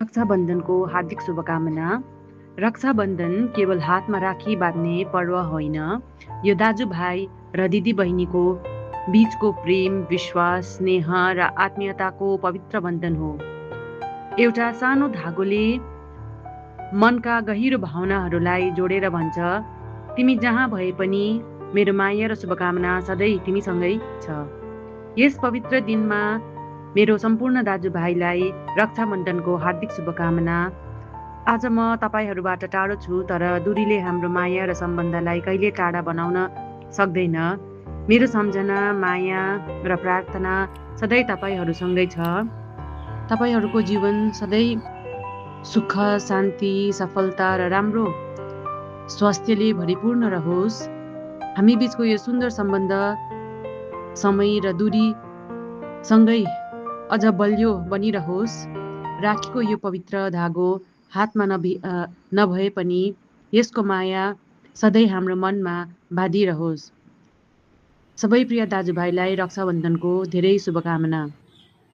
रक्षाबन्धनको हार्दिक शुभकामना। रक्षाबन्धन केवल हातमा राखी बाँध्ने पर्व होइन, यो दाजुभाइ र दिदीबहिनीको बीचको प्रेम, विश्वास, स्नेह र आत्मीयताको पवित्र बन्धन हो। एउटा सानो धागोले मनका गहिरो भावनाहरूलाई जोडेर भन्छ, तिमी जहाँ भए पनि मेरो माया र शुभकामना सधैँ तिमीसँगै छ। यस पवित्र दिनमा मेरो सम्पूर्ण दाजुभाइलाई रक्षाबन्धनको हार्दिक शुभकामना। आज म तपाईहरूबाट टाढो छु, तर दूरीले हाम्रो माया र सम्बन्धलाई कहिले टाढा बनाउन सक्दैन। मेरो सम्झना, माया र प्रार्थना सधैँ तपाईहरूसँगै छ। तपाईहरूको जीवन सधैँ सुख, शान्ति, सफलता र राम्रो स्वास्थ्यले भरिपूर्ण रहोस्। हामी बीचको यो सुन्दर सम्बन्ध समय र दूरी सँगै अझ बलियो बनिरहोस्। राखीको यो पवित्र धागो हातमा नभए पनि यसको माया सधैँ हाम्रो मनमा बाँधिरहोस्। सबै प्रिय दाजुभाइलाई रक्षाबन्धनको धेरै शुभकामना।